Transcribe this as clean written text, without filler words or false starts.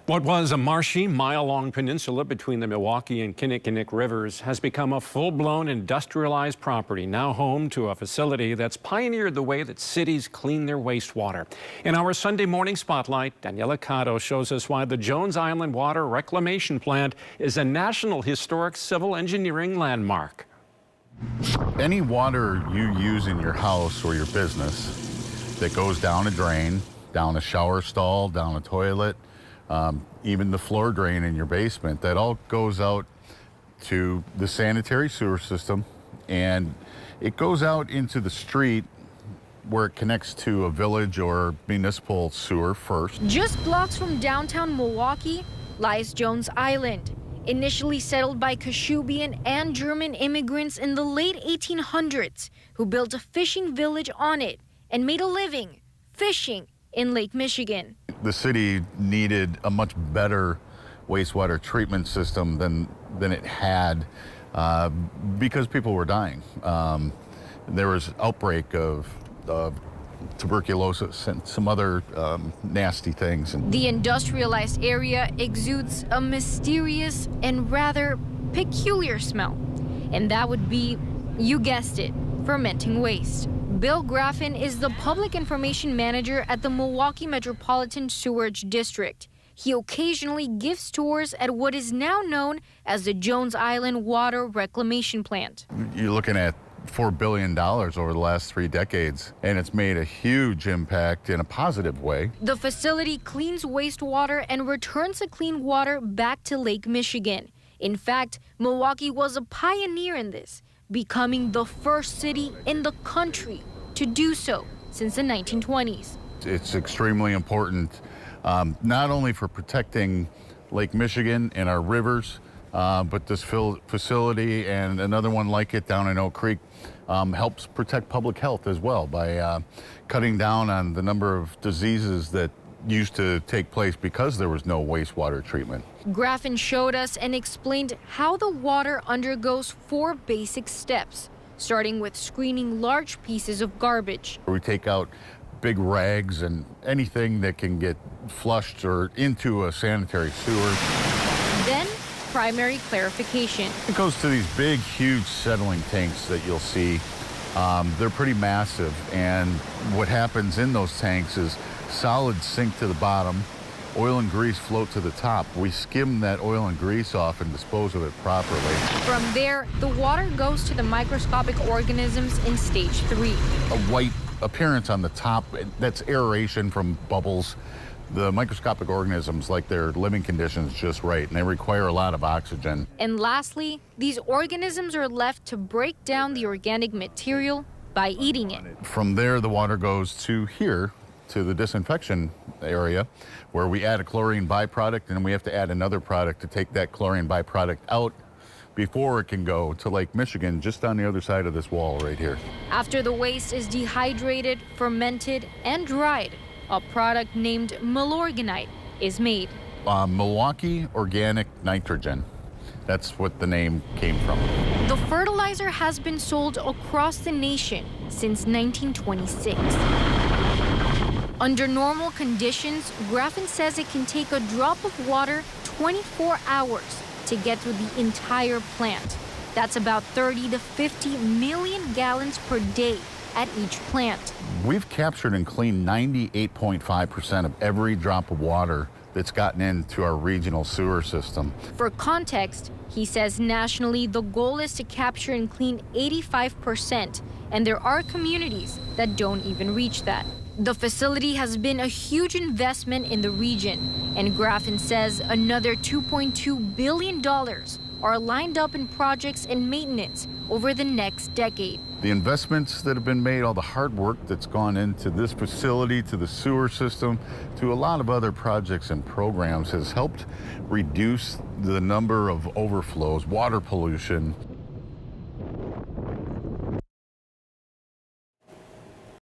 What was a marshy, mile-long peninsula between the Milwaukee and Kinnickinnick rivers has become a full-blown industrialized property, now home to a facility that's pioneered the way that cities clean their wastewater. In our Sunday morning spotlight, Daniela Cotto shows us why the Jones Island Water Reclamation Plant is a National Historic Civil Engineering landmark. Any water you use in your house or your business that goes down a drain, down a shower stall, down a toilet, even the floor drain in your basement, that all goes out to the sanitary sewer system, and it goes out into the street where it connects to a village or municipal sewer first. Just blocks from downtown Milwaukee lies Jones Island, initially settled by Kashubian and German immigrants in the late 1800s who built a fishing village on it and made a living fishing in Lake Michigan. The city needed a much better wastewater treatment system than it had because people were dying. There was outbreak of tuberculosis and some other nasty things. The industrialized area exudes a mysterious and rather peculiar smell, and that would be, you guessed it, fermenting waste. Bill Graffin is the public information manager at the Milwaukee Metropolitan Sewerage District. He occasionally gives tours at what is now known as the Jones Island Water Reclamation Plant. You're looking at $4 billion over the last 3 decades, and it's made a huge impact in a positive way. The facility cleans wastewater and returns the clean water back to Lake Michigan. In fact, Milwaukee was a pioneer in this, becoming the first city in the country to do so since the 1920s. It's extremely important, not only for protecting Lake Michigan and our rivers, but this facility and another one like it down in Oak Creek helps protect public health as well by cutting down on the number of diseases that used to take place because there was no wastewater treatment. Graffin showed us and explained how the water undergoes 4 basic steps, starting with screening large pieces of garbage. We take out big rags and anything that can get flushed or into a sanitary sewer. Then, primary clarification. It goes to these big, huge settling tanks that you'll see. They're pretty massive, and what happens in those tanks is solids sink to the bottom, oil and grease float to the top. We skim that oil and grease off and dispose of it properly. From there, the water goes to the microscopic organisms in stage 3. A white appearance on the top, that's aeration from bubbles. The microscopic organisms like their living conditions just right, and they require a lot of oxygen. And lastly, these organisms are left to break down the organic material by eating it. From there, the water goes to here, to the disinfection area, where we add a chlorine byproduct, and we have to add another product to take that chlorine byproduct out before it can go to Lake Michigan, just on the other side of this wall right here. After the waste is dehydrated, fermented, and dried, a product named milorganite is made. Milwaukee organic nitrogen. That's what the name came from. The fertilizer has been sold across the nation since 1926. Under normal conditions, Graffin says it can take a drop of water 24 hours to get through the entire plant. That's about 30 to 50 million gallons per day at each plant. We've captured and cleaned 98.5% of every drop of water that's gotten into our regional sewer system. For context, he says nationally the goal is to capture and clean 85%, and there are communities that don't even reach that. The facility has been a huge investment in the region, and Graffin says another $2.2 billion are lined up in projects and maintenance over the next decade. The investments that have been made, all the hard work that's gone into this facility, to the sewer system, to a lot of other projects and programs has helped reduce the number of overflows, water pollution.